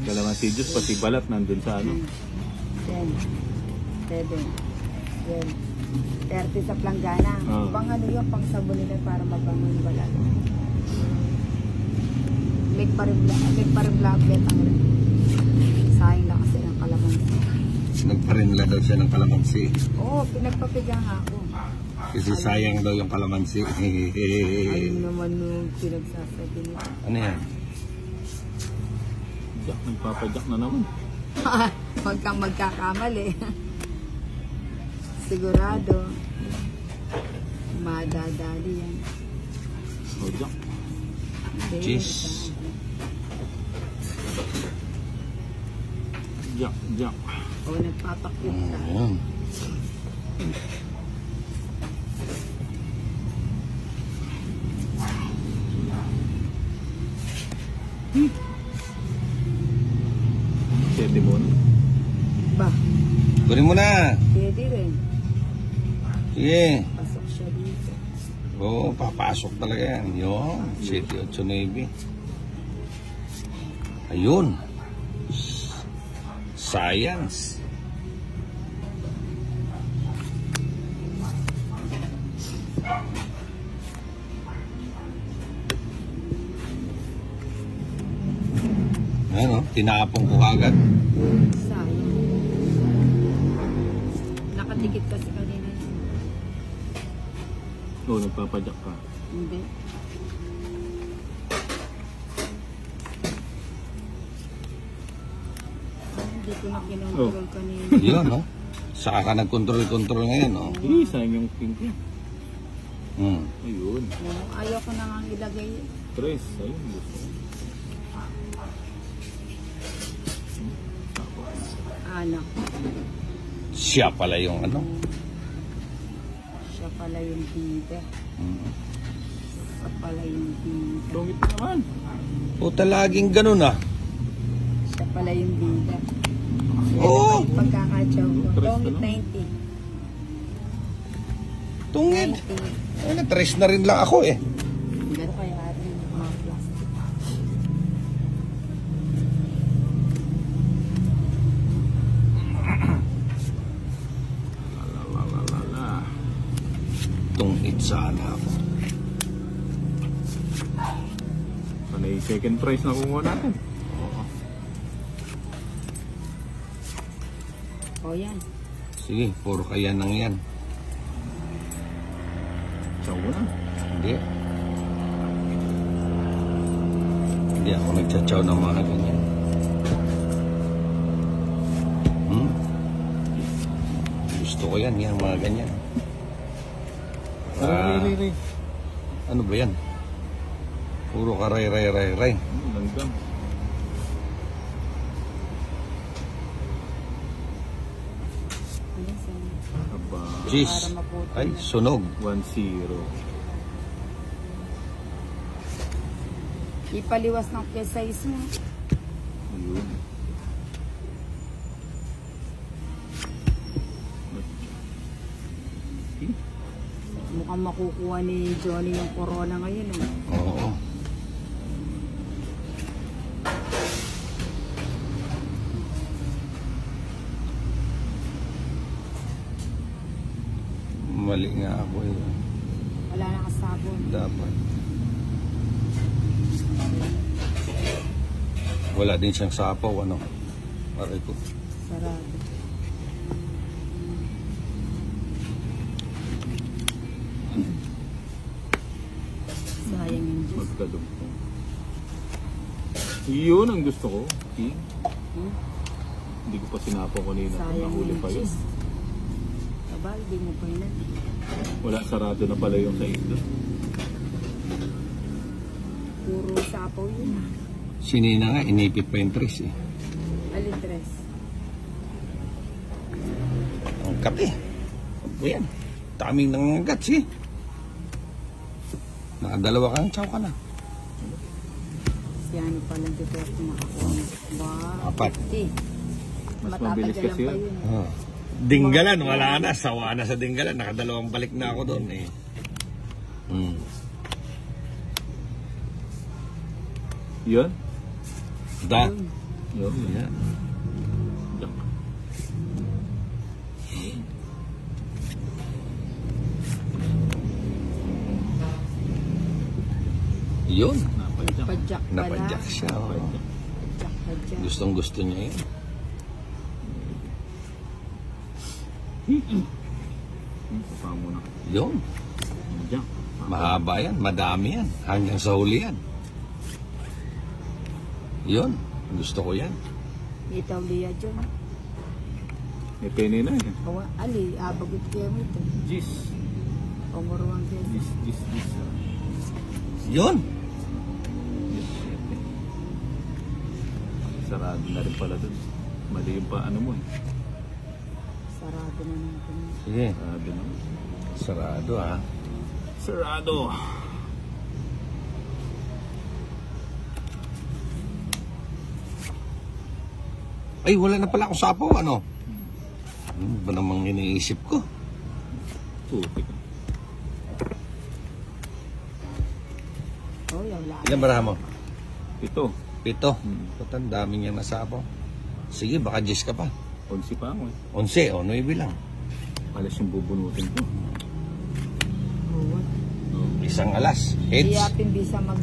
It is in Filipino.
Kalamansi juice, pati balat nandun sa ano. 10, 7, 12, 30 sa planggana. Pang ano yun, pang sabon nila para mabango yung balat. May parimlabet ang sayang lang kasi ng kalamansi. Nagparinla daw siya ng kalamansi. Oo, pinagpapiga nga ako. Kasi sayang daw yung kalamansi. Ayun naman yung pinagsasabi nito. Ano yan? Jack, nagpapadyak na naman. Huwag kang magkakamali. Sigurado. Madadali yan. Oh, Jack. Cheese. Jack. O, nagpapakyut ka. Ayan. Pwede mo na. Ba? Kunin mo na. Pwede rin. Sige. Pasok siya dito. Oo, papasok talaga yan. Yun. 7, 8, 9. Ayun. Science. Ano, tinapong ko agad. Sayang. Nakatikit kasi kanina. Oo, nagpapadyak ka. Hindi. Hindi ko na kinontrol kanina. Yun, no? Saka ka nag-control ngayon, no? Sayang yung pink niya. Ayun. Ayaw ko na nga ilagay. Tres, ayun. Gusto ko. Anak. Siya pala yung ano. Siya pala yung bida. Siya pala yung bida. Lungit na naman. Puta, laging ganun ah. Siya pala yung bida. Oo. Pagkakatsaw ko. Tongit 90. Tungit. Ay, na-trace na rin lang ako eh. Gano'n kaya natin yung mga plastic. Tungit sana ako. Ano yung second prize na kumuha natin? O yan. Sige, puro kaya nang yan. Chow mo na. Hindi. Hindi ako nagtsatsaw ng mga ganyan. Gusto ko yan, yung mga ganyan. Ano ba yan? Puro karay. Langgam. Aba. Cheese. Ay, sunog. 1-0. Ipaliwas ng size mo. Ayun. Mukhang makukuha ni Johnny yung corona ngayon. Oo. Mali nga ako eh. Wala na kasabon. Dapat. Wala din siyang sapaw, ano? Pare ko. Sarado. Sayang yung juice. Magkadugtong. Yun ang gusto ko. King. Hindi ko pa sinapaw kanina. Sayang Nahuli yung pa yun. juice. Kabal, di mo pa yun. Wala, sarado na pala yung sa isda. Puro sapaw yun. Sinina nga, inipit pa yung tres eh. Alitres. Ang kape. O yan. Taming nanganggats eh. Nakadalawa ka, tsaw ka na. Si ano pala dito ako nakakuha. Ba? Apat. Mas mabilis kasi pa yun. yun. Dinggalan, wala na. Sawa na sa Dinggalan. Nakadalawang balik na ako doon eh. Yun? Da. Yun. Yan. Jack. Yun. Napadyak. Padyak pala. Napadyak siya. Oh. Padyak. Gustong gusto niya yun. Papa muna. Yun. Jack. Mahaba yan. Madami yan. Hanggang sa huli yan. Yun. Gusto ko yan. Itaw liya dyan. May pene na eh. Awa, ali, abagot kayo mo ito. Gis. Umuruang kayo. Gis. Yun. Sarado na rin pala dun. Mali yung pa ano mo eh. Sarado na natin. Sige. Sarado na. Sarado ah. Sarado. Ay, wala na pala akong sapo. Ano? Ano ba namang iniisip ko? Putik. Oh, yung lahat. Ilan bara mo? Ito. 7. Putan, dami niyang nasapo. Sige, baka 10 ka pa. 11 pa ako eh. 11 o 9 lang. Alas yung bubunutin ko. Oh, what? Isang alas. Heads. Iyapin bisa mag